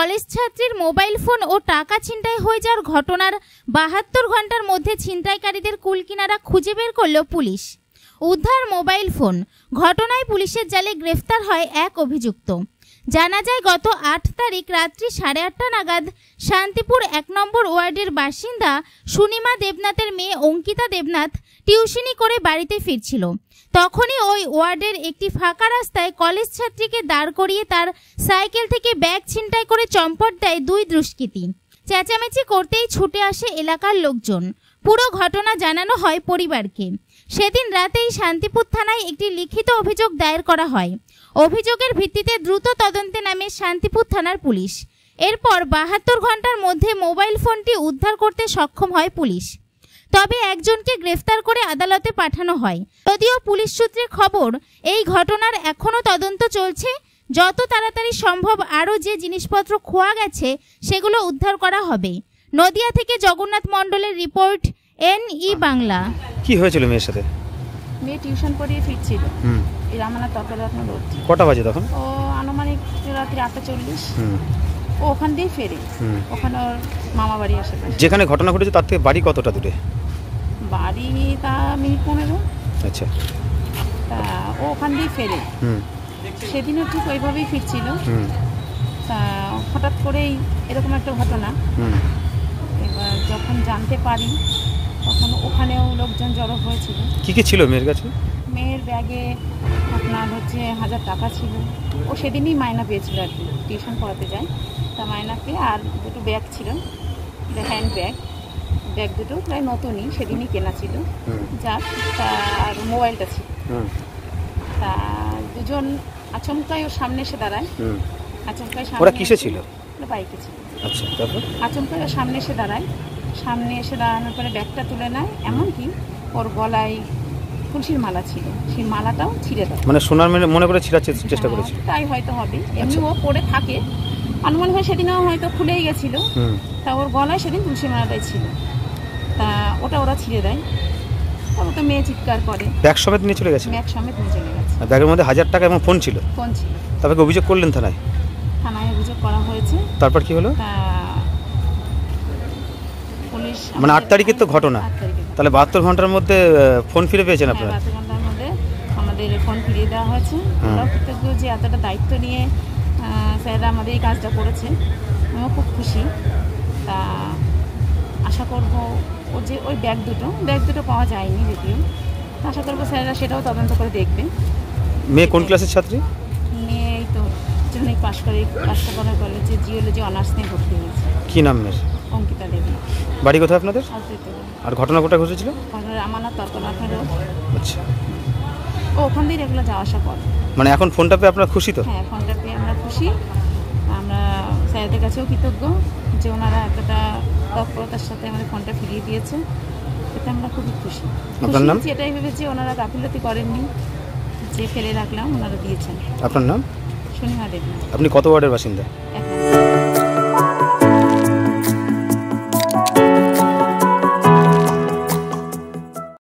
College ছাত্রীর mobile phone ও টাকা ছিনতাই হয়ে যাওয়ার ঘটনার 72 ঘন্টার মধ্যে ছিনতাইকারীদের কুলকিনারা খুঁজে বের করল পুলিশ। উদ্ধার মোবাইল ফোন। ঘটনায় পুলিশের জালে গ্রেফতার হয় এক অভিযুক্ত। জানা যায় গত 8 তারিখ রাত্রি 8:30 নাগাদ শান্তিপুর 1 নম্বর ওয়ার্ডের বাসিন্দা সুনিমা দেবনাথের মেয়ে অঙ্কিতা দেবনাথ টিউশনি করে বাড়িতে ফিরছিল। তখনই ওই ওয়ার্ডের একটি ফাঁকা রাস্তায় কলেজ ছাত্রীকে দাঁড় করিয়ে তার সাইকেল থেকে ব্যাগ ছিনতাই করে চম্পট দেয় দুই দুষ্কৃতী। চেঁচামেচি করতেই ছুটে আসে এলাকার লোকজন। পুরো ঘটনা জানানো হয় পরিবারকে। সেদিন রাতেই শান্তিপুর থানায় একটি লিখিত অভিযোগ দায়ের করা হয়। অভিযোগের ভিত্তিতে দ্রুত তদন্তে নামে শান্তিপুর থানার পুলিশ। এরপর 72 ঘন্টার মধ্যে মোবাইল ফোনটি উদ্ধার করতে সক্ষম হয় পুলিশ। তবে একজনকে গ্রেফতার করে আদালতে পাঠানো হয়। যদিও পুলিশ সূত্রে খবর, এই ঘটনার এখনও তদন্ত চলছে। যত তাড়াতাড়ি সম্ভব আরও যে জিনিসপত্র খোয়া গেছে সেগুলো উদ্ধার করা হবে। নদিয়া থেকে জগন্নাথ মণ্ডলের রিপোর্ট, NE বাংলা। কি হয়েছিল মেয়ের সাথে? মেয়ে টিউশন পড়িয়ে ফিরছিল এই রামানা তর্করত্ন রোড। কটা বাজে তখন? ও আনুমানিক রাত্রি 8:40। ও ওখান দিয়ে ফেরে, ওখানে ওর মামা বাড়ি আসে। যেখানে ঘটনা ঘটেছে তার থেকে বাড়ি কতটা দূরে? বাড়ি তা মিনিট 15। আচ্ছা। তা ও ওখান দিয়ে ফেরে। সেদিনও ঠিক ওইভাবেই ফিরছিল। তা হঠাৎ করেই এরকম একটা ঘটনা। এবার যখন জানতে পারি তখন ওখানেও লোকজন জড়ো হয়েছিল। কি কি ছিল মেয়ের কাছে? মেয়ের ব্যাগে আপনার হচ্ছে 1000 টাকা ছিল। ও সেদিনই মায়না পেয়েছিল আর কি, টিউশন পড়াতে যায়। তা মায়না পেয়ে আর দুটো ব্যাগ ছিল, হ্যান্ড ব্যাগ। ব্যাগ দুটো প্রায় নতুনই, সেদিনই কেনা ছিল। যাক, তার মোবাইলটা ছিল। তা দুজন আচমকাই ওর সামনে এসে দাঁড়ায়। আচমকাই ওরা কিসে ছিল? বাইকে ছিল। আচ্ছা, তারপর আচমকাই ওর সামনে এসে দাঁড়ায়। সামনে এসে দাঁড়ানোর পরে ব্যাগটা তুলে নেয়। এমনকি ওর গলায় তুলসীর মালা ছিল, সেই মালাটাও ছিঁড়ে দেয়। মানে সোনার মনে করে ছিঁড়ার চেষ্টা করেছিল। তাই হয়তো হবে, এমনি ও পড়ে থাকে। অনুমান হয় সেদিনও হয়তো খুলেই গেছিল। তা ওর গলায় সেদিন তুলসী মালাটাই ছিল। তা ওরা ছিঁড়ে দেয়। তারপর তো মেয়ে চিৎকার করে। ব্যাগ সমেত নিয়ে চলে গেছে? ব্যাগ সমেত নিয়ে চলে গেছে। ব্যাগের মধ্যে 1000 টাকা এবং ফোন ছিল? ফোন ছিল। তারপরে অভিযোগ করলেন থানায়? থানায় অভিযোগ করা হয়েছে। তারপর কি হলো? পুলিশ মানে 8 তারিখের তো ঘটনা, তাহলে 72 ঘন্টার মধ্যে ফোন ফিরে পেয়েছেন আপনারা? 72 ঘন্টার মধ্যে আমাদের ফোন ফিরিয়ে দেওয়া হয়েছে। আমরা কৃতজ্ঞ যে এতটা দায়িত্ব নিয়ে স্যাররা আমাদের এই কাজটা করেছে। আমিও খুব খুশি। তা আশা করব ও যে ওই ব্যাগ দুটো পাওয়া যায়নি যদিও, আশা করবো স্যাররা সেটাও তদন্ত করে দেখবে। মেয়ে কোন ক্লাসের ছাত্রী? মেয়ে এই তো জনৈক পাশ করে কলেজে জিওলজি অনার্স নিয়ে ভর্তি হয়েছে। কি নাম মেয়ের? অঙ্কিতা দেবী। বাড়ি কোথায় আপনাদের? আর ঘটনা কোথায় ঘটেছিল? রামানা তর্করত্ন রোড। আচ্ছা। ও ওখান দিয়ে রেগুলার যাওয়া আসা করে। মানে এখন ফোনটা পেয়ে আপনারা খুশি তো? হ্যাঁ, ফোনটা পেয়ে আমরা খুশি। আমরা স্যারদের কাছেও কৃতজ্ঞ যে ওনারা এতটা তৎপরতার সাথে আমাদের ফোনটা ফিরিয়ে দিয়েছে। এতে আমরা খুবই খুশি। আপনার নাম? এটাই ভেবেছি ওনারা গাফিলতি করেননি, যে ফেলে রাখলাম, ওনারা দিয়েছেন। আপনার নাম? সুনিমা দেবনাথ। আপনি কত ওয়ার্ডের বাসিন্দা? 1